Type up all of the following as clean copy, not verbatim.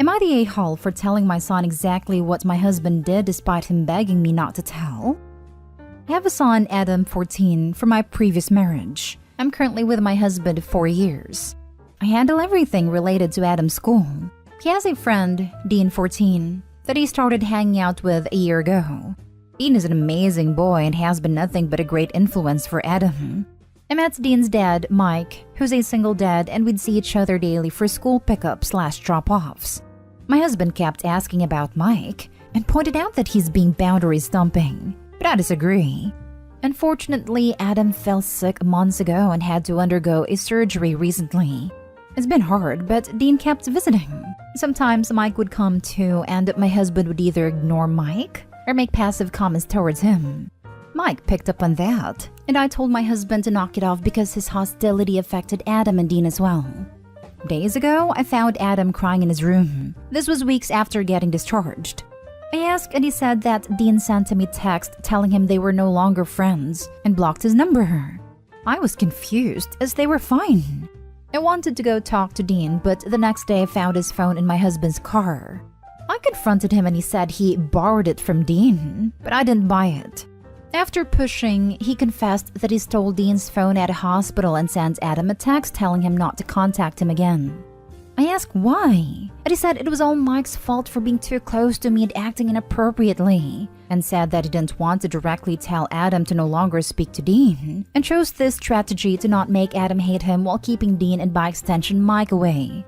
Am I the a-hole for telling my son exactly what my husband did despite him begging me not to tell? I have a son, Adam, 14, from my previous marriage. I'm currently with my husband of 4 years. I handle everything related to Adam's school. He has a friend, Dean, 14, that he started hanging out with a year ago. Dean is an amazing boy and has been nothing but a great influence for Adam. I met Dean's dad, Mike, who's a single dad, and we'd see each other daily for school pickup/drop-offs. My husband kept asking about Mike and pointed out that he's being boundary stumping, but I disagree. Unfortunately, Adam fell sick months ago and had to undergo a surgery recently. It's been hard, but Dean kept visiting. Sometimes Mike would come too, and my husband would either ignore Mike or make passive comments towards him. Mike picked up on that, and I told my husband to knock it off because his hostility affected Adam and Dean as well. Days ago, I found Adam crying in his room. This was weeks after getting discharged. I asked and he said that Dean sent him a text telling him they were no longer friends and blocked his number. I was confused as they were fine. I wanted to go talk to Dean, but the next day I found his phone in my husband's car. I confronted him and he said he borrowed it from Dean, but I didn't buy it. After pushing, he confessed that he stole Dean's phone at a hospital and sent Adam a text telling him not to contact him again. I asked why, and he said it was all Mike's fault for being too close to me and acting inappropriately, and said that he didn't want to directly tell Adam to no longer speak to Dean, and chose this strategy to not make Adam hate him while keeping Dean and by extension Mike away.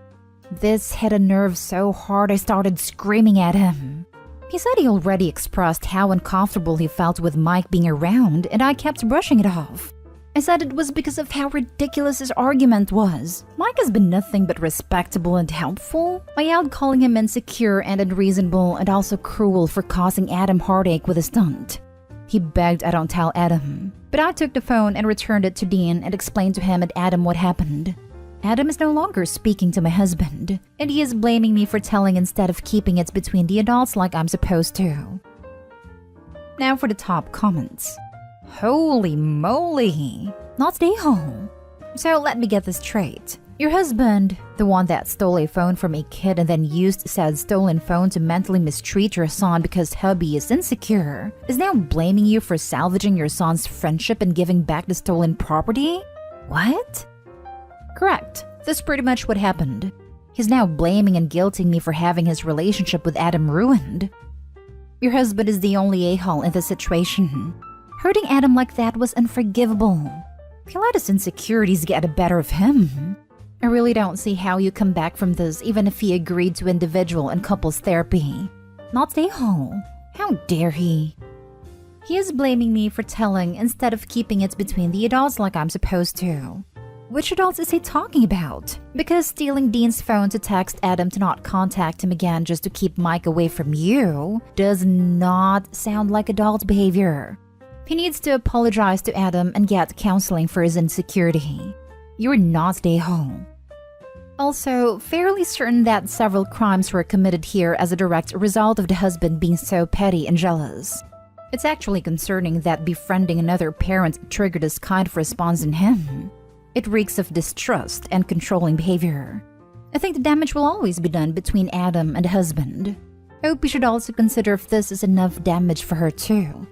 This hit a nerve so hard I started screaming at him. He said he already expressed how uncomfortable he felt with Mike being around, and I kept brushing it off. I said it was because of how ridiculous his argument was. Mike has been nothing but respectable and helpful. I yelled calling him insecure and unreasonable and also cruel for causing Adam heartache with a stunt. He begged I don't tell Adam, but I took the phone and returned it to Dean and explained to him and Adam what happened. Adam is no longer speaking to my husband, and he is blaming me for telling instead of keeping it between the adults like I'm supposed to. Now for the top comments. Holy moly! Not the a-hole. So let me get this straight. Your husband, the one that stole a phone from a kid and then used said stolen phone to mentally mistreat your son because hubby is insecure, is now blaming you for salvaging your son's friendship and giving back the stolen property? What? Correct. That's pretty much what happened. He's now blaming and guilting me for having his relationship with Adam ruined. Your husband is the only a-hole in this situation. Hurting Adam like that was unforgivable. He let his insecurities get the better of him. I really don't see how you come back from this even if he agreed to individual and couples therapy. Not the a-hole. How dare he? He is blaming me for telling instead of keeping it between the adults like I'm supposed to. Which adults is he talking about? Because stealing Dean's phone to text Adam to not contact him again just to keep Mike away from you does not sound like adult behavior. He needs to apologize to Adam and get counseling for his insecurity. You're not the a-hole. Also, fairly certain that several crimes were committed here as a direct result of the husband being so petty and jealous. It's actually concerning that befriending another parent triggered this kind of response in him. It reeks of distrust and controlling behavior. I think the damage will always be done between Adam and the husband. I hope you should also consider if this is enough damage for her too.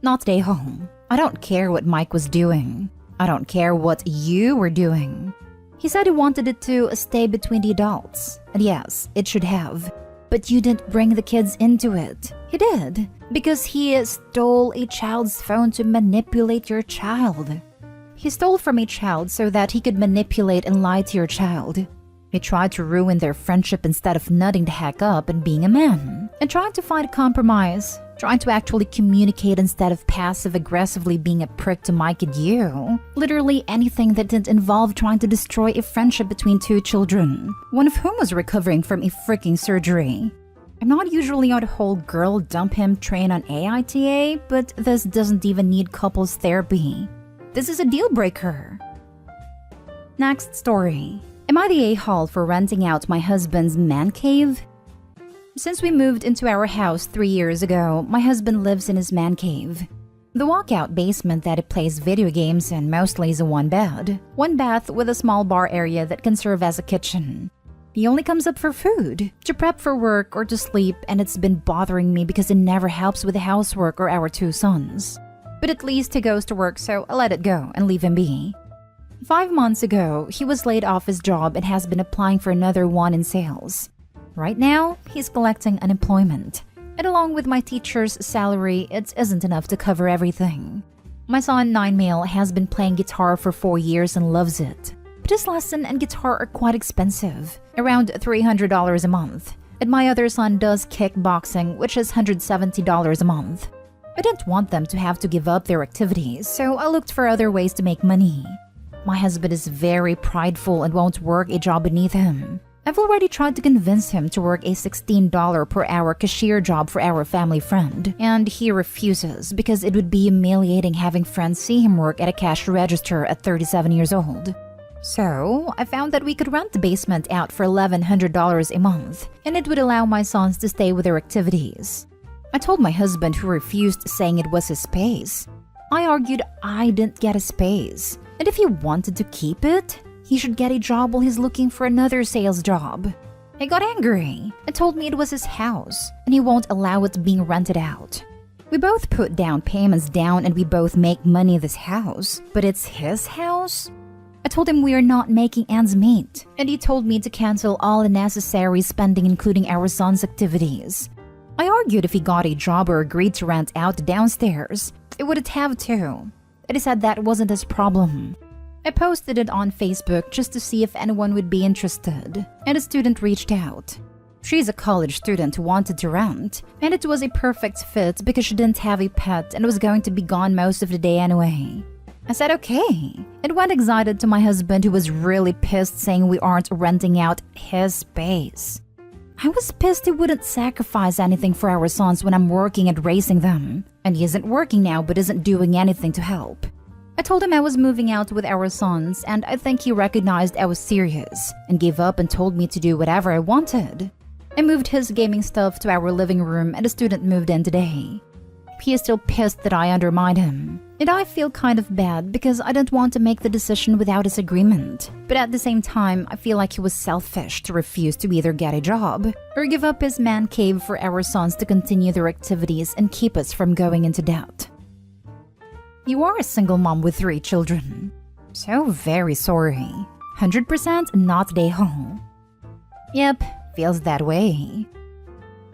Not the a-hole. I don't care what Mike was doing. I don't care what you were doing. He said he wanted it to stay between the adults. And yes, it should have. But you didn't bring the kids into it. He did. Because he stole a child's phone to manipulate your child. He stole from a child so that he could manipulate and lie to your child. He tried to ruin their friendship instead of nutting the heck up and being a man. And trying to find a compromise. Trying to actually communicate instead of passive-aggressively being a prick to Mike and you. Literally anything that didn't involve trying to destroy a friendship between two children. One of whom was recovering from a freaking surgery. I'm not usually on the whole girl dump him train on AITA, but this doesn't even need couples therapy. This is a deal breaker. Next story. Am I the a-hole for renting out my husband's man cave? Since we moved into our house 3 years ago, my husband lives in his man cave. The walkout basement that he plays video games in mostly is a one bed, one bath with a small bar area that can serve as a kitchen. He only comes up for food, to prep for work or to sleep, and it's been bothering me because he never helps with the housework or our 2 sons. But at least he goes to work, so I let it go and leave him be. 5 months ago, he was laid off his job and has been applying for another one in sales. Right now, he's collecting unemployment. And along with my teacher's salary, it isn't enough to cover everything. My son, 9 male, has been playing guitar for 4 years and loves it. But his lesson and guitar are quite expensive, around $300 a month. And my other son does kickboxing, which is $170 a month. I didn't want them to have to give up their activities, so I looked for other ways to make money. My husband is very prideful and won't work a job beneath him. I've already tried to convince him to work a $16 per hour cashier job for our family friend, and he refuses because it would be humiliating having friends see him work at a cash register at 37 years old. So, I found that we could rent the basement out for $1,100 a month, and it would allow my sons to stay with their activities. I told my husband, who refused, saying it was his space. I argued I didn't get a space, and if he wanted to keep it, he should get a job while he's looking for another sales job. He got angry and told me it was his house, and he won't allow it being rented out. We both put down payments down and we both make money in this house, but it's his house? I told him we are not making ends meet, and he told me to cancel all unnecessary spending including our son's activities. I argued if he got a job or agreed to rent out the downstairs, he wouldn't have to. And he said that wasn't his problem. I posted it on Facebook just to see if anyone would be interested, and a student reached out. She's a college student who wanted to rent, and it was a perfect fit because she didn't have a pet and was going to be gone most of the day anyway. I said okay, and went excited to my husband, who was really pissed, saying we aren't renting out his space. I was pissed he wouldn't sacrifice anything for our sons when I'm working and raising them, and he isn't working now but isn't doing anything to help. I told him I was moving out with our sons, and I think he recognized I was serious and gave up and told me to do whatever I wanted. I moved his gaming stuff to our living room and a student moved in today. He is still pissed that I undermined him, and I feel kind of bad because I didn't want to make the decision without his agreement. But at the same time, I feel like he was selfish to refuse to either get a job or give up his man cave for our sons to continue their activities and keep us from going into debt. You are a single mom with 3 children. So very sorry. 100% not day home. Yep, feels that way.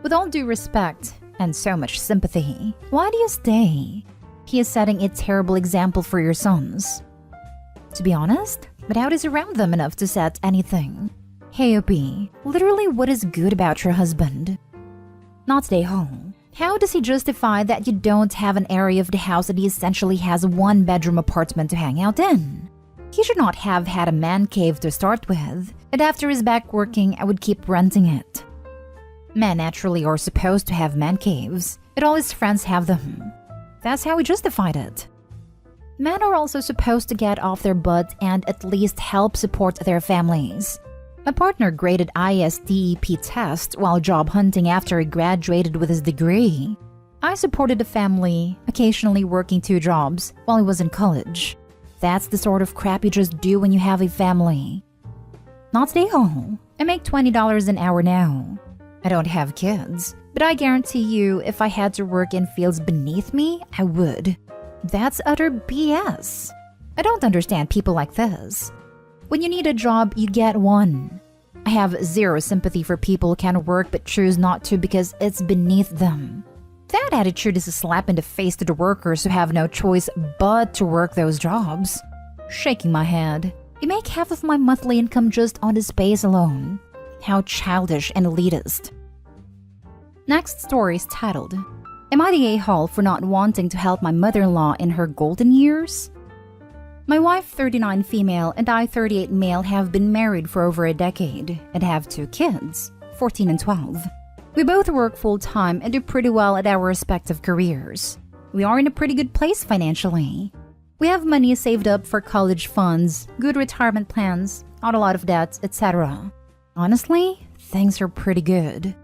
With all due respect and so much sympathy, why do you stay? He is setting a terrible example for your sons. To be honest, but how is around them enough to set anything? Hey OP, literally what is good about your husband? Not stay home. How does he justify that you don't have an area of the house that he essentially has a 1-bedroom apartment to hang out in? He should not have had a man cave to start with, and after he's back working, I would keep renting it. Men naturally are supposed to have man caves, but all his friends have them. That's how he justified it. Men are also supposed to get off their butt and at least help support their families. My partner graded ISTEP test while job hunting after he graduated with his degree. I supported a family, occasionally working 2 jobs while he was in college. That's the sort of crap you just do when you have a family. Not stay home. I make $20 an hour now. I don't have kids, but I guarantee you if I had to work in fields beneath me, I would. That's utter BS. I don't understand people like this. When you need a job, you get one. I have zero sympathy for people who can work but choose not to because it's beneath them. That attitude is a slap in the face to the workers who have no choice but to work those jobs. Shaking my head. You make half of my monthly income just on the space alone. How childish and elitist. Next story is titled, Am I the a-hole for not wanting to help my mother-in-law in her golden years? My wife, 39 female, and I, 38 male, have been married for over a decade and have 2 kids, 14 and 12. We both work full-time and do pretty well at our respective careers. We are in a pretty good place financially. We have money saved up for college funds, good retirement plans, not a lot of debts, etc. Honestly, things are pretty good.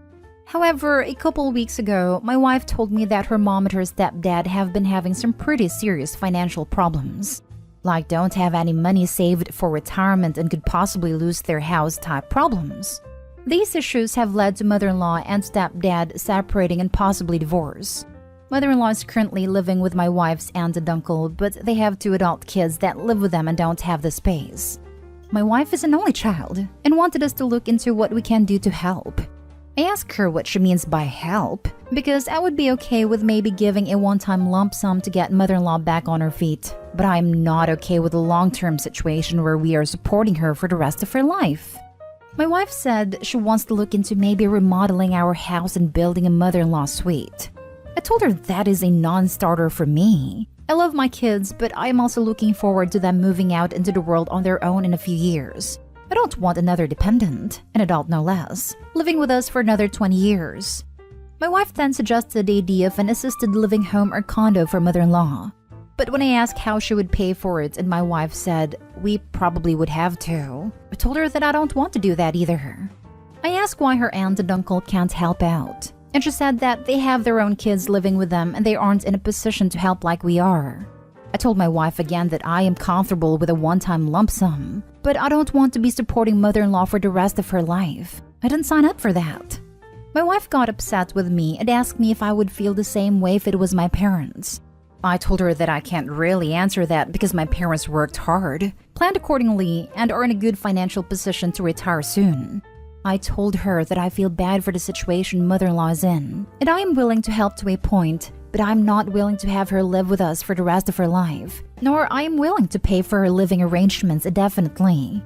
However, a couple weeks ago, my wife told me that her mom and her stepdad have been having some pretty serious financial problems. like don't have any money saved for retirement and could possibly lose their house type problems. These issues have led to mother-in-law and stepdad separating and possibly divorce. Mother-in-law is currently living with my wife's aunt and uncle, but they have 2 adult kids that live with them and don't have the space. My wife is an only child and wanted us to look into what we can do to help. I asked her what she means by help, because I would be okay with maybe giving a one-time lump sum to get mother-in-law back on her feet, but I am not okay with a long-term situation where we are supporting her for the rest of her life. My wife said she wants to look into maybe remodeling our house and building a mother-in-law suite. I told her that is a non-starter for me. I love my kids, but I am also looking forward to them moving out into the world on their own in a few years. I don't want another dependent, an adult no less, living with us for another 20 years. My wife then suggested the idea of an assisted living home or condo for mother-in-law. But when I asked how she would pay for it and my wife said, we probably would have to, I told her that I don't want to do that either. I asked why her aunt and uncle can't help out, and she said that they have their own kids living with them and they aren't in a position to help like we are. I told my wife again that I am comfortable with a one-time lump sum, but I don't want to be supporting mother-in-law for the rest of her life. I didn't sign up for that. My wife got upset with me and asked me if I would feel the same way if it was my parents. I told her that I can't really answer that because my parents worked hard, planned accordingly, and are in a good financial position to retire soon. I told her that I feel bad for the situation mother-in-law is in, and I am willing to help to a point, but I'm not willing to have her live with us for the rest of her life, nor I am willing to pay for her living arrangements indefinitely.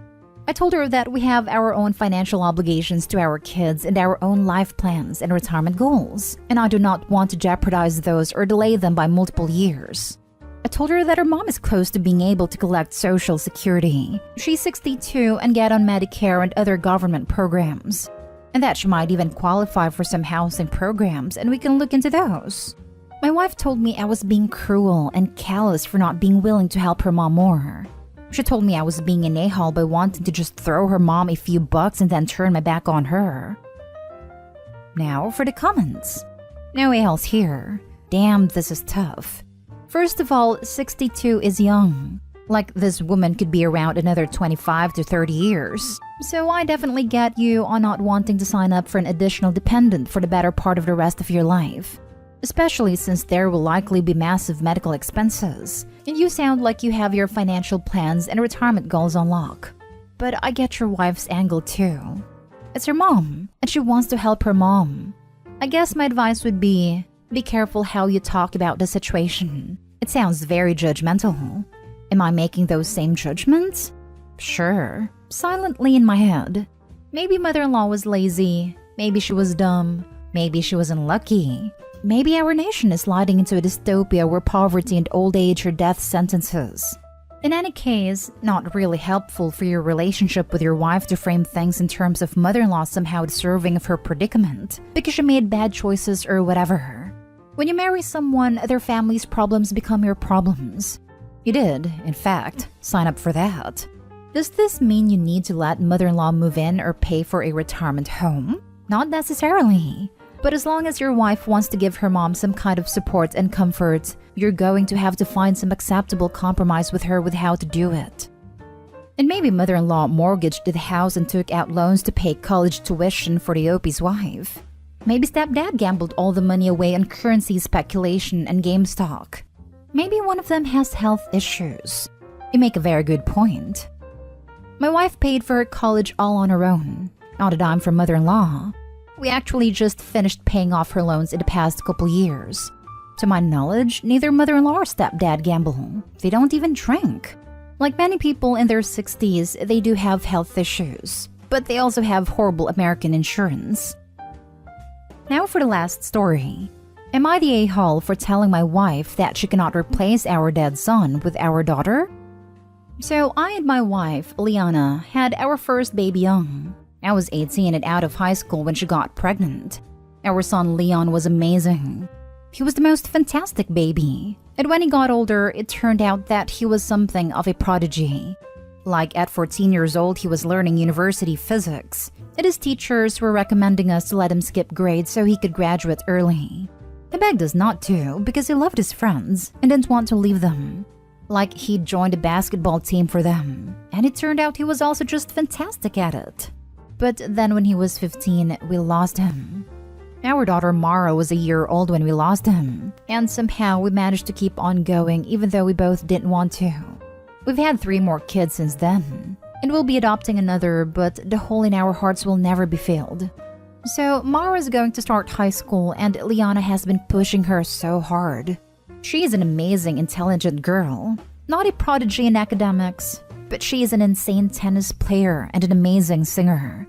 I told her that we have our own financial obligations to our kids and our own life plans and retirement goals, and I do not want to jeopardize those or delay them by multiple years. I told her that her mom is close to being able to collect Social Security. She's 62 and get on Medicare and other government programs, and that she might even qualify for some housing programs, and we can look into those. My wife told me I was being cruel and callous for not being willing to help her mom more. She told me I was being an a-hole by wanting to just throw her mom a few bucks and then turn my back on her. Now for the comments. No a-holes here. Damn, this is tough. First of all, 62 is young. Like, this woman could be around another 25 to 30 years. So I definitely get you on not wanting to sign up for an additional dependent for the better part of the rest of your life. Especially since there will likely be massive medical expenses, and you sound like you have your financial plans and retirement goals on lock. But I get your wife's angle too. It's her mom, and she wants to help her mom. I guess my advice would be careful how you talk about the situation. It sounds very judgmental. Am I making those same judgments? Sure, silently in my head. Maybe mother-in-law was lazy, maybe she was dumb, maybe she was unlucky. Maybe our nation is sliding into a dystopia where poverty and old age are death sentences. In any case, not really helpful for your relationship with your wife to frame things in terms of mother-in-law somehow deserving of her predicament because she made bad choices or whatever. When you marry someone, their family's problems become your problems. You did, in fact, sign up for that. Does this mean you need to let mother-in-law move in or pay for a retirement home? Not necessarily. But as long as your wife wants to give her mom some kind of support and comfort, you're going to have to find some acceptable compromise with her with how to do it. And maybe mother-in-law mortgaged the house and took out loans to pay college tuition for the OP's wife. Maybe stepdad gambled all the money away on currency speculation and game stock. Maybe one of them has health issues. You make a very good point. My wife paid for her college all on her own, not a dime from mother-in-law. We actually just finished paying off her loans in the past couple years. To my knowledge, neither mother-in-law or stepdad gamble. They don't even drink. Like many people in their 60s, they do have health issues, but they also have horrible American insurance. Now for the last story. Am I the a-hole for telling my wife that she cannot replace our dead son with our daughter? So I and my wife, Liana, had our first baby young. I was 18 and out of high school when she got pregnant. Our son Leon was amazing. He was the most fantastic baby. And when he got older, it turned out that he was something of a prodigy. Like at 14 years old, he was learning university physics, and his teachers were recommending us to let him skip grades so he could graduate early. I begged us not to because he loved his friends and didn't want to leave them. like he'd joined a basketball team for them, and it turned out he was also just fantastic at it. But then when he was 15, we lost him. Our daughter Mara was a year old when we lost him, and somehow we managed to keep on going even though we both didn't want to. We've had 3 more kids since then, and we'll be adopting another, but the hole in our hearts will never be filled. So Mara is going to start high school, and Liana has been pushing her so hard. She is an amazing, intelligent girl, not a prodigy in academics, but she is an insane tennis player and an amazing singer.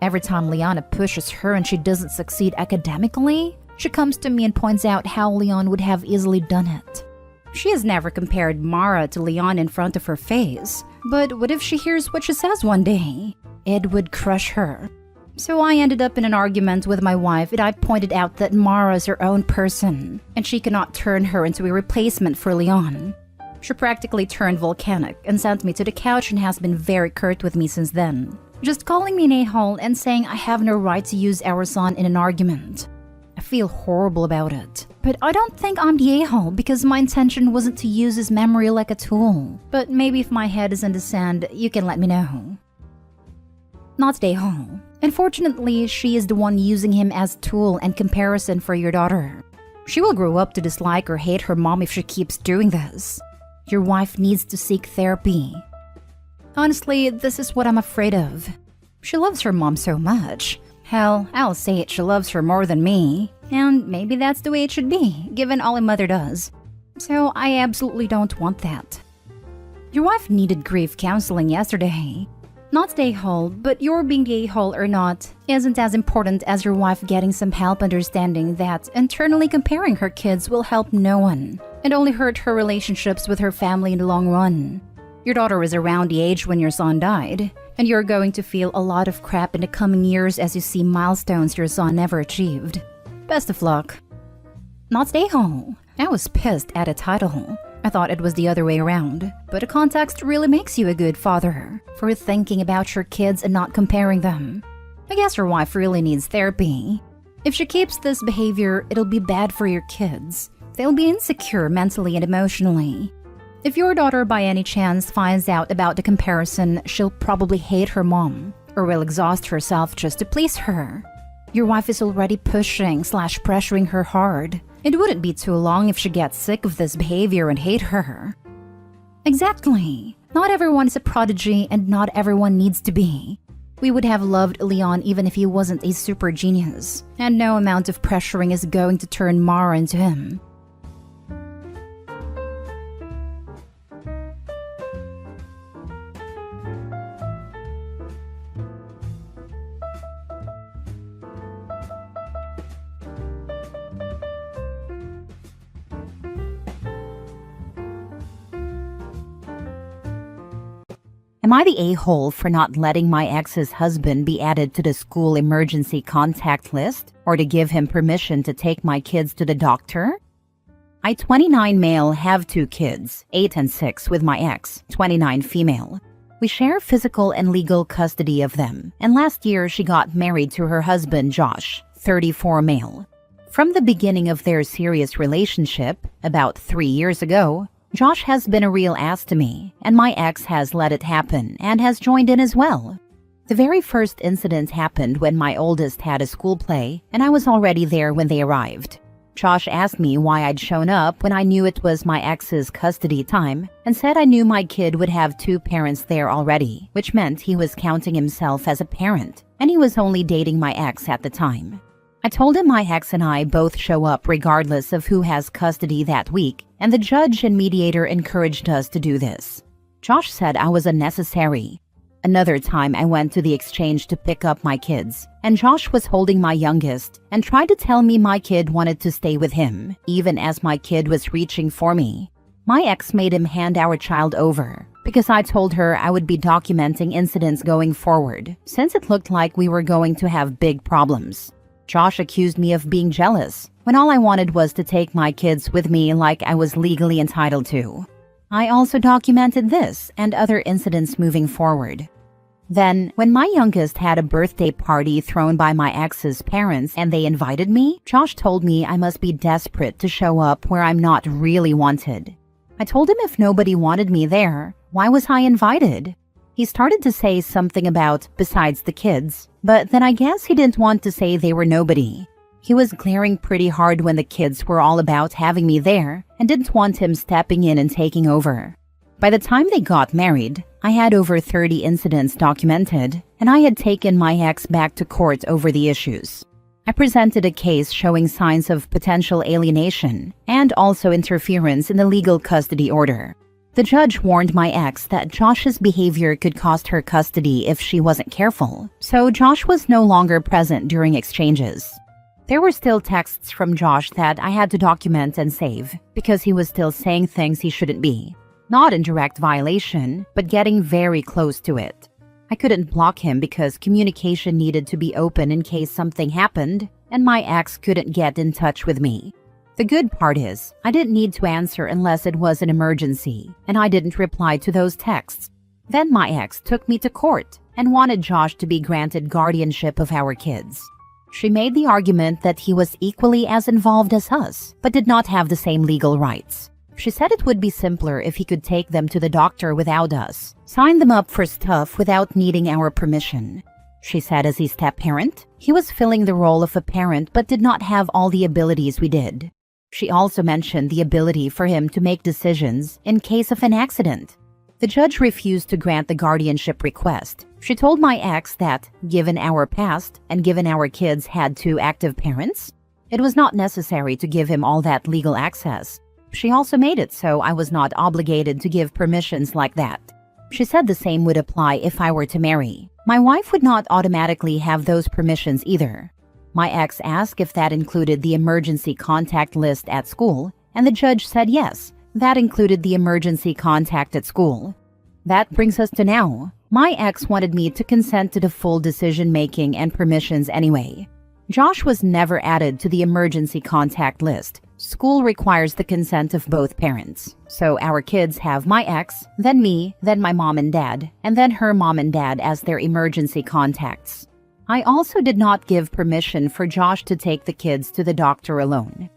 Every time Liana pushes her and she doesn't succeed academically, she comes to me and points out how Leon would have easily done it. She has never compared Mara to Leon in front of her face, but what if she hears what she says one day? It would crush her. So I ended up in an argument with my wife, and I pointed out that Mara is her own person, and she cannot turn her into a replacement for Leon. She practically turned volcanic and sent me to the couch and has been very curt with me since then, just calling me an a-hole and saying I have no right to use our son in an argument. I feel horrible about it, but I don't think I'm the a-hole because my intention wasn't to use his memory like a tool. But maybe if my head is in the sand, you can let me know. Not the a-hole. Unfortunately, she is the one using him as a tool and comparison for your daughter. She will grow up to dislike or hate her mom if she keeps doing this. Your wife needs to seek therapy. Honestly, this is what I'm afraid of. She loves her mom so much. Hell, I'll say it, she loves her more than me. And maybe that's the way it should be, given all a mother does. So I absolutely don't want that. Your wife needed grief counseling yesterday. Not the a-hole, but your being the a-hole or not isn't as important as your wife getting some help understanding that internally comparing her kids will help no one and only hurt her relationships with her family in the long run. Your daughter is around the age when your son died, and you're going to feel a lot of crap in the coming years as you see milestones your son never achieved. Best of luck. Not the a-hole. I was pissed at a title. I thought it was the other way around, but the context really makes you a good father for thinking about your kids and not comparing them. I guess your wife really needs therapy. If she keeps this behavior, it'll be bad for your kids. They'll be insecure mentally and emotionally. If your daughter by any chance finds out about the comparison, she'll probably hate her mom or will exhaust herself just to please her. Your wife is already pushing/pressuring her hard. It wouldn't be too long if she gets sick of this behavior and hate her. Exactly. Not everyone is a prodigy and not everyone needs to be. We would have loved Leon even if he wasn't a super genius, and no amount of pressuring is going to turn Mara into him. Am I the a-hole for not letting my ex's husband be added to the school emergency contact list or to give him permission to take my kids to the doctor? I, 29 male, have 2 kids, 8 and 6, with my ex, 29 female. We share physical and legal custody of them, and last year she got married to her husband, Josh, 34 male. From the beginning of their serious relationship, about 3 years ago, Josh has been a real ass to me, and my ex has let it happen and has joined in as well. The very first incident happened when my oldest had a school play, and I was already there when they arrived. Josh asked me why I'd shown up when I knew it was my ex's custody time, and said I knew my kid would have 2 parents there already, which meant he was counting himself as a parent, and he was only dating my ex at the time. I told him my ex and I both show up regardless of who has custody that week, and the judge and mediator encouraged us to do this. Josh said I was unnecessary. Another time I went to the exchange to pick up my kids, and Josh was holding my youngest and tried to tell me my kid wanted to stay with him, even as my kid was reaching for me. My ex made him hand our child over, because I told her I would be documenting incidents going forward, since it looked like we were going to have big problems. Josh accused me of being jealous, when all I wanted was to take my kids with me like I was legally entitled to. I also documented this and other incidents moving forward. Then, when my youngest had a birthday party thrown by my ex's parents and they invited me, Josh told me I must be desperate to show up where I'm not really wanted. I told him if nobody wanted me there, why was I invited? He started to say something about besides the kids, but then I guess he didn't want to say they were nobody. He was glaring pretty hard when the kids were all about having me there and didn't want him stepping in and taking over. By the time they got married, I had over 30 incidents documented, and I had taken my ex back to court over the issues. I presented a case showing signs of potential alienation and also interference in the legal custody order. The judge warned my ex that Josh's behavior could cost her custody if she wasn't careful, so Josh was no longer present during exchanges. There were still texts from Josh that I had to document and save because he was still saying things he shouldn't be. Not in direct violation, but getting very close to it. I couldn't block him because communication needed to be open in case something happened, and my ex couldn't get in touch with me. The good part is, I didn't need to answer unless it was an emergency, and I didn't reply to those texts. Then my ex took me to court and wanted Josh to be granted guardianship of our kids. She made the argument that he was equally as involved as us, but did not have the same legal rights. She said it would be simpler if he could take them to the doctor without us, sign them up for stuff without needing our permission. She said as his step-parent, he was filling the role of a parent but did not have all the abilities we did. She also mentioned the ability for him to make decisions in case of an accident. The judge refused to grant the guardianship request. She told my ex that, given our past and given our kids had two active parents, it was not necessary to give him all that legal access. She also made it so I was not obligated to give permissions like that. She said the same would apply if I were to marry. My wife would not automatically have those permissions either. My ex asked if that included the emergency contact list at school, and the judge said yes, that included the emergency contact at school. That brings us to now. My ex wanted me to consent to the full decision-making and permissions anyway. Josh was never added to the emergency contact list. School requires the consent of both parents. So our kids have my ex, then me, then my mom and dad, and then her mom and dad as their emergency contacts. I also did not give permission for Josh to take the kids to the doctor alone.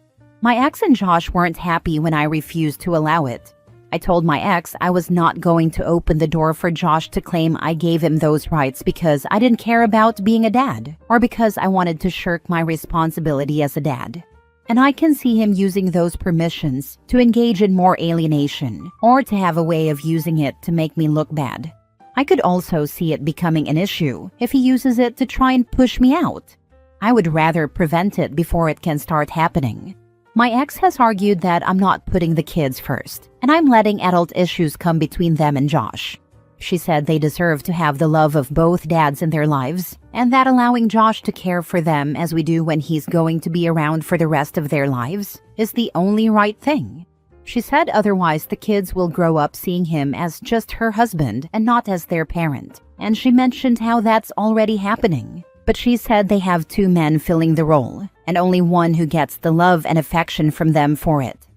My ex and Josh weren't happy when I refused to allow it. I told my ex I was not going to open the door for Josh to claim I gave him those rights because I didn't care about being a dad, or because I wanted to shirk my responsibility as a dad. And I can see him using those permissions to engage in more alienation, or to have a way of using it to make me look bad. I could also see it becoming an issue if he uses it to try and push me out. I would rather prevent it before it can start happening. My ex has argued that I'm not putting the kids first, and I'm letting adult issues come between them and Josh. She said they deserve to have the love of both dads in their lives, and that allowing Josh to care for them as we do when he's going to be around for the rest of their lives is the only right thing. She said otherwise the kids will grow up seeing him as just her husband and not as their parent, and she mentioned how that's already happening. But she said they have two men filling the role, and only one who gets the love and affection from them for it.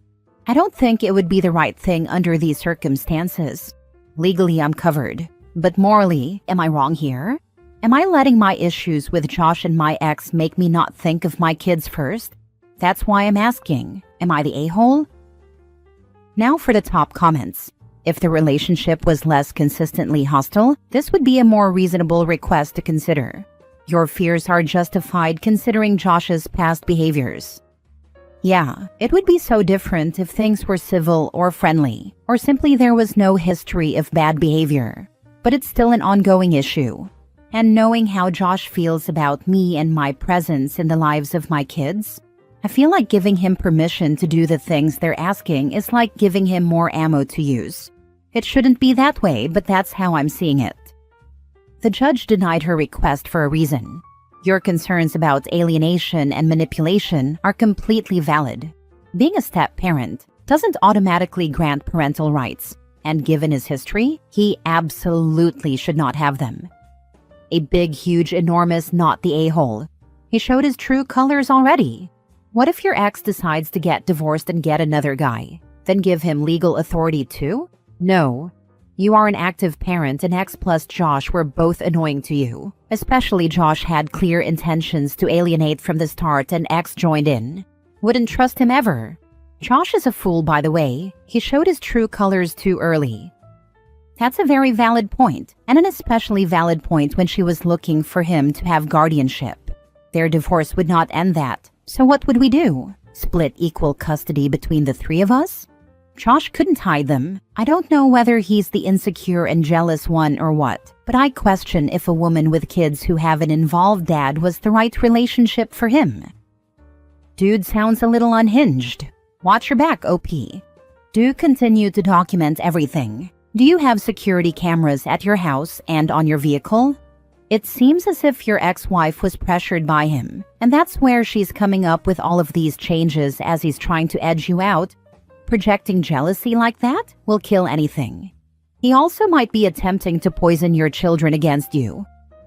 I don't think it would be the right thing under these circumstances. Legally, I'm covered. But morally, am I wrong here? Am I letting my issues with Josh and my ex make me not think of my kids first? That's why I'm asking. Am I the a-hole? Now for the top comments. If the relationship was less consistently hostile, this would be a more reasonable request to consider. Your fears are justified considering Josh's past behaviors. Yeah, it would be so different if things were civil or friendly, or simply there was no history of bad behavior. But it's still an ongoing issue. And knowing how Josh feels about me and my presence in the lives of my kids, I feel like giving him permission to do the things they're asking is like giving him more ammo to use. It shouldn't be that way, but that's how I'm seeing it. The judge denied her request for a reason. Your concerns about alienation and manipulation are completely valid. Being a step-parent doesn't automatically grant parental rights, and given his history, he absolutely should not have them. A big, huge, enormous not the a-hole. He showed his true colors already. What if your ex decides to get divorced and get another guy? Then give him legal authority too? No. You are an active parent and ex plus Josh were both annoying to you. Especially Josh had clear intentions to alienate from the start and ex joined in. Wouldn't trust him ever. Josh is a fool, by the way. He showed his true colors too early. That's a very valid point, and an especially valid point when she was looking for him to have guardianship. Their divorce would not end that, so what would we do? Split equal custody between the three of us? Josh couldn't hide them. I don't know whether he's the insecure and jealous one or what, but I question if a woman with kids who have an involved dad was the right relationship for him. Dude sounds a little unhinged. Watch your back, OP. Do continue to document everything. Do you have security cameras at your house and on your vehicle? It seems as if your ex-wife was pressured by him, and that's where she's coming up with all of these changes as he's trying to edge you out. Projecting jealousy like that will kill anything. He also might be attempting to poison your children against you.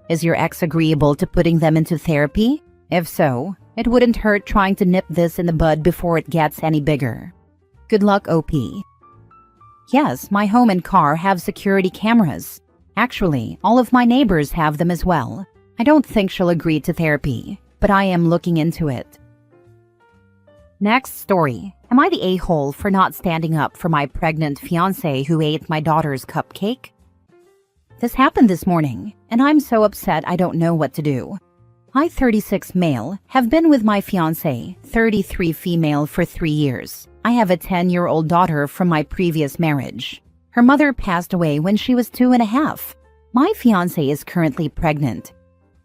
Is your ex agreeable to putting them into therapy? If so, it wouldn't hurt trying to nip this in the bud before it gets any bigger. Good luck, OP. Yes, my home and car have security cameras. Actually, all of my neighbors have them as well. I don't think she'll agree to therapy, but I am looking into it. Next story. Am I the a-hole for not standing up for my pregnant fiancé who ate my daughter's cupcake? This happened this morning, and I'm so upset I don't know what to do. I, 36 male, have been with my fiancé, 33 female, for 3 years. I have a 10-year-old daughter from my previous marriage. Her mother passed away when she was 2.5. My fiancé is currently pregnant.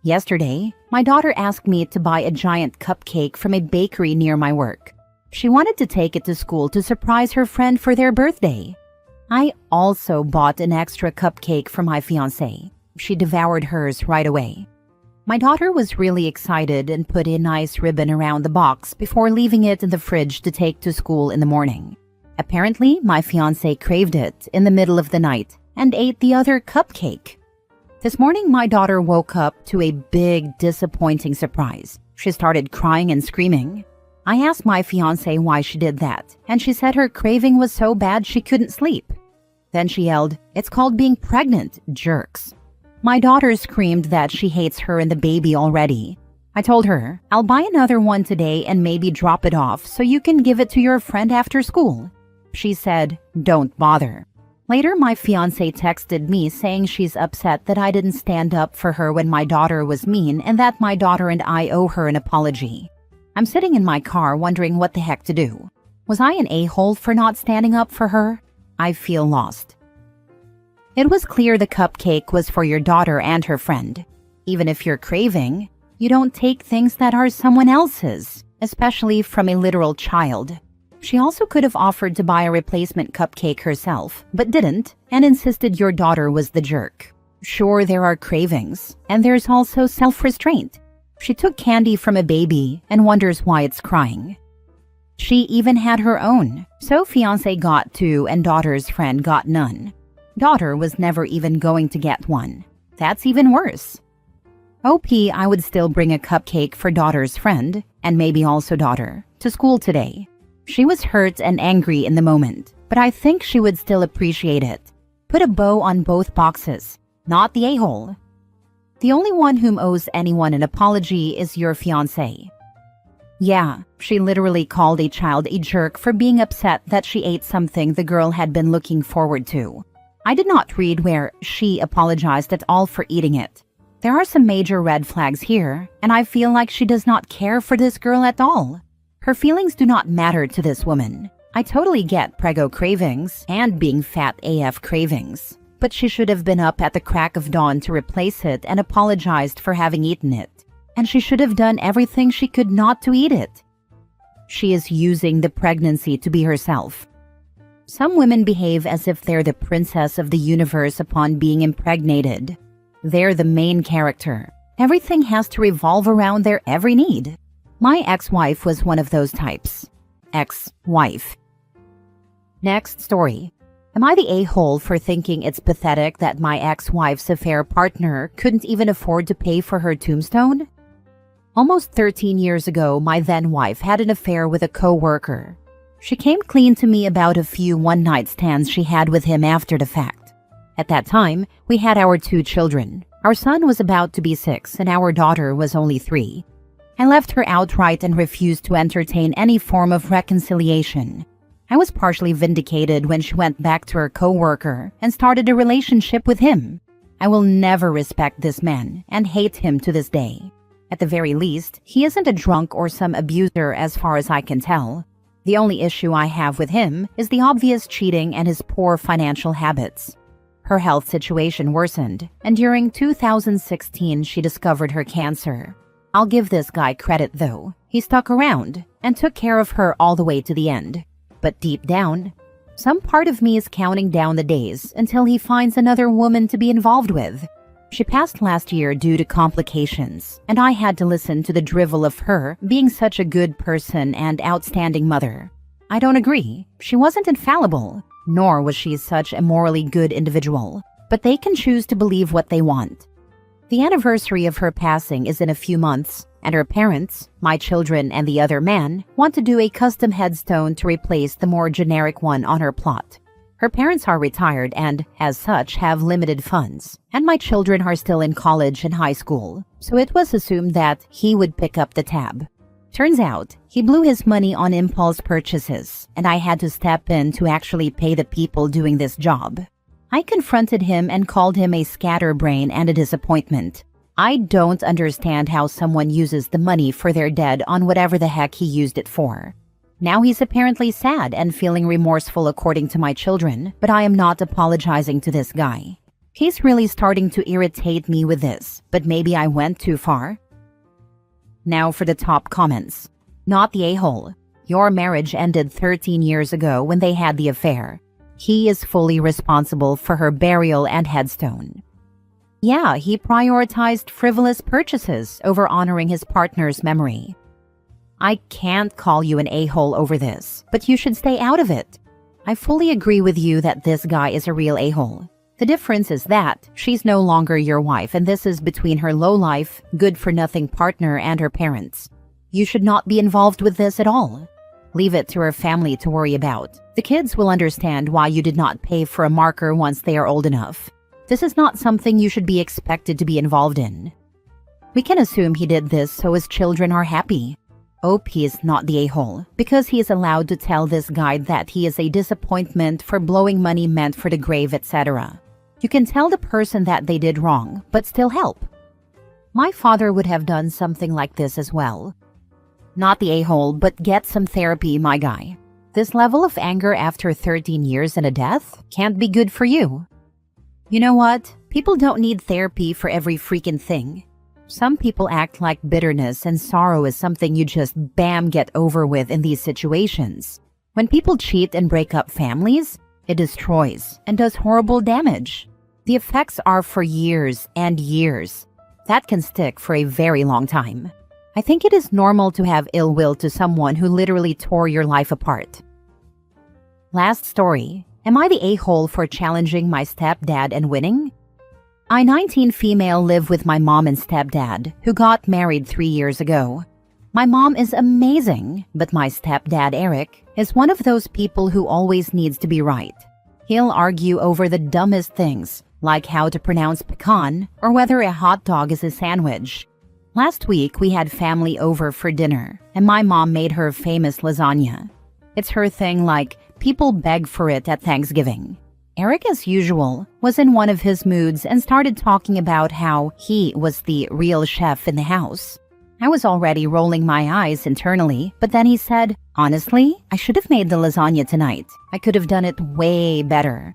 Yesterday, my daughter asked me to buy a giant cupcake from a bakery near my work. She wanted to take it to school to surprise her friend for their birthday. I also bought an extra cupcake for my fiancé. She devoured hers right away. My daughter was really excited and put a nice ribbon around the box before leaving it in the fridge to take to school in the morning. Apparently, my fiancé craved it in the middle of the night and ate the other cupcake. This morning, my daughter woke up to a big, disappointing surprise. She started crying and screaming. I asked my fiancé why she did that, and she said her craving was so bad she couldn't sleep. Then she yelled, "It's called being pregnant, jerks." My daughter screamed that she hates her and the baby already. I told her, I'll buy another one today and maybe drop it off so you can give it to your friend after school. She said, don't bother. Later, my fiancé texted me saying she's upset that I didn't stand up for her when my daughter was mean and that my daughter and I owe her an apology. I'm sitting in my car wondering what the heck to do. Was I an a-hole for not standing up for her? I feel lost. It was clear the cupcake was for your daughter and her friend. Even if you're craving, you don't take things that are someone else's, especially from a literal child. She also could have offered to buy a replacement cupcake herself, but didn't, and insisted your daughter was the jerk. Sure, there are cravings, and there's also self-restraint. She took candy from a baby and wonders why it's crying. She even had her own, so fiancé got 2 and daughter's friend got none. Daughter was never even going to get one. That's even worse. OP, I would still bring a cupcake for daughter's friend, and maybe also daughter, to school today. She was hurt and angry in the moment, but I think she would still appreciate it. Put a bow on both boxes, not the a-hole. The only one whom owes anyone an apology is your fiancé. Yeah, she literally called a child a jerk for being upset that she ate something the girl had been looking forward to. I did not read where she apologized at all for eating it. There are some major red flags here, and I feel like she does not care for this girl at all. Her feelings do not matter to this woman. I totally get prego cravings and being fat AF cravings, but she should have been up at the crack of dawn to replace it and apologized for having eaten it. And she should have done everything she could not to eat it. She is using the pregnancy to be herself. Some women behave as if they're the princess of the universe upon being impregnated. They're the main character. Everything has to revolve around their every need. My ex-wife was one of those types. Ex-wife. Next story. Am I the a-hole for thinking it's pathetic that my ex-wife's affair partner couldn't even afford to pay for her tombstone? Almost 13 years ago, my then-wife had an affair with a co-worker. She came clean to me about a few one-night stands she had with him after the fact. At that time, we had our 2 children. Our son was about to be 6 and our daughter was only 3. I left her outright and refused to entertain any form of reconciliation. I was partially vindicated when she went back to her coworker and started a relationship with him. I will never respect this man and hate him to this day. At the very least, he isn't a drunk or some abuser as far as I can tell. The only issue I have with him is the obvious cheating and his poor financial habits. Her health situation worsened, and during 2016 she discovered her cancer. I'll give this guy credit though. He stuck around and took care of her all the way to the end. But deep down, some part of me is counting down the days until he finds another woman to be involved with. She passed last year due to complications, and I had to listen to the drivel of her being such a good person and outstanding mother. I don't agree. She wasn't infallible, nor was she such a morally good individual, but they can choose to believe what they want. The anniversary of her passing is in a few months, and her parents, my children and the other man, want to do a custom headstone to replace the more generic one on her plot. Her parents are retired and, as such, have limited funds, and my children are still in college and high school, so it was assumed that he would pick up the tab. Turns out, he blew his money on impulse purchases, and I had to step in to actually pay the people doing this job. I confronted him and called him a scatterbrain and a disappointment. I don't understand how someone uses the money for their dead on whatever the heck he used it for. Now he's apparently sad and feeling remorseful according to my children, but I am not apologizing to this guy. He's really starting to irritate me with this, but maybe I went too far. Now for the top comments. Not the a-hole. Your marriage ended 13 years ago when they had the affair. He is fully responsible for her burial and headstone. Yeah, he prioritized frivolous purchases over honoring his partner's memory. I can't call you an a-hole over this, but you should stay out of it. I fully agree with you that this guy is a real a-hole. The difference is that she's no longer your wife, and this is between her low-life, good-for-nothing partner and her parents. You should not be involved with this at all. Leave it to her family to worry about. The kids will understand why you did not pay for a marker once they are old enough. This is not something you should be expected to be involved in. We can assume he did this so his children are happy. Hope he is not the a-hole, because he is allowed to tell this guy that he is a disappointment for blowing money meant for the grave, etc. You can tell the person that they did wrong, but still help. My father would have done something like this as well. Not the a-hole, but get some therapy, my guy. This level of anger after 13 years and a death can't be good for you. You know what? People don't need therapy for every freaking thing. Some people act like bitterness and sorrow is something you just bam get over with in these situations. When people cheat and break up families, it destroys and does horrible damage. The effects are for years and years. That can stick for a very long time. I think it is normal to have ill will to someone who literally tore your life apart. Last story. Am I the a-hole for challenging my stepdad and winning? I, 19 female, live with my mom and stepdad, who got married 3 years ago. My mom is amazing, but my stepdad, Eric, is one of those people who always needs to be right. He'll argue over the dumbest things, like how to pronounce pecan or whether a hot dog is a sandwich. Last week, we had family over for dinner, and my mom made her famous lasagna. It's her thing, like, people beg for it at Thanksgiving. Eric, as usual, was in one of his moods and started talking about how he was the real chef in the house. I was already rolling my eyes internally, but then he said, "Honestly, I should have made the lasagna tonight. I could have done it way better."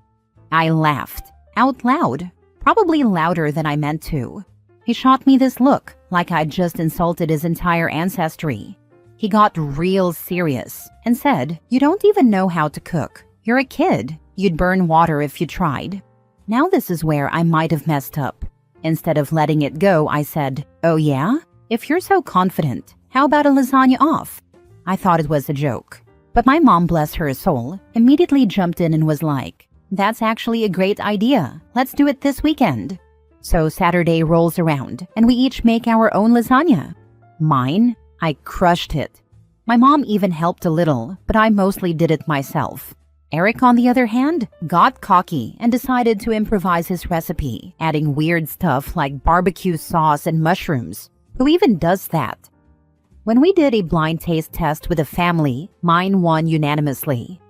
I laughed, out loud, probably louder than I meant to. He shot me this look, like I'd just insulted his entire ancestry. He got real serious and said, "You don't even know how to cook. You're a kid. You'd burn water if you tried." Now this is where I might have messed up. Instead of letting it go, I said, "Oh yeah? If you're so confident, how about a lasagna off?" I thought it was a joke. But my mom, bless her soul, immediately jumped in and was like, "That's actually a great idea. Let's do it this weekend." So Saturday rolls around, and we each make our own lasagna. Mine? I crushed it. My mom even helped a little, but I mostly did it myself. Eric, on the other hand, got cocky and decided to improvise his recipe, adding weird stuff like barbecue sauce and mushrooms. Who even does that? When we did a blind taste test with a family, mine won unanimously.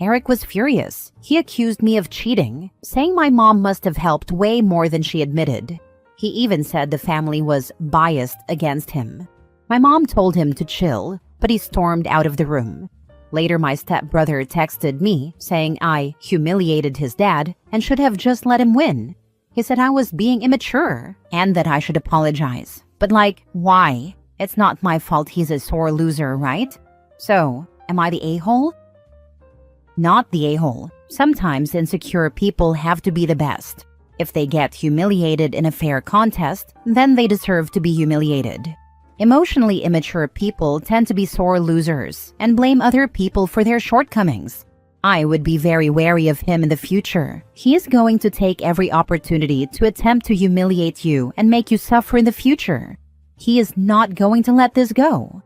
Eric was furious. He accused me of cheating, saying my mom must have helped way more than she admitted. He even said the family was biased against him. My mom told him to chill, but he stormed out of the room. Later, my stepbrother texted me saying I humiliated his dad and should have just let him win. He said I was being immature and that I should apologize. But why? It's not my fault he's a sore loser, right? So, am I the a-hole? Not the a-hole. Sometimes insecure people have to be the best. If they get humiliated in a fair contest, then they deserve to be humiliated. Emotionally immature people tend to be sore losers and blame other people for their shortcomings. I would be very wary of him in the future. He is going to take every opportunity to attempt to humiliate you and make you suffer in the future. He is not going to let this go.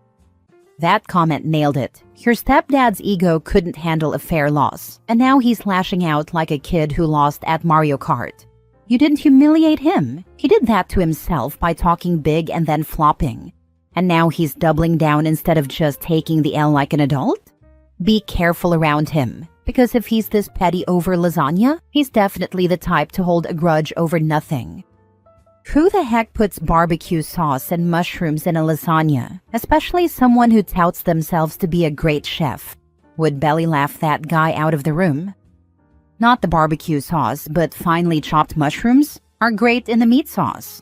That comment nailed it. Your stepdad's ego couldn't handle a fair loss, and now he's lashing out like a kid who lost at Mario Kart. You didn't humiliate him. He did that to himself by talking big and then flopping. And now he's doubling down instead of just taking the L like an adult? Be careful around him, because if he's this petty over lasagna, he's definitely the type to hold a grudge over nothing. Who the heck puts barbecue sauce and mushrooms in a lasagna, especially someone who touts themselves to be a great chef? Would belly laugh that guy out of the room. Not the barbecue sauce, but finely chopped mushrooms are great in the meat sauce.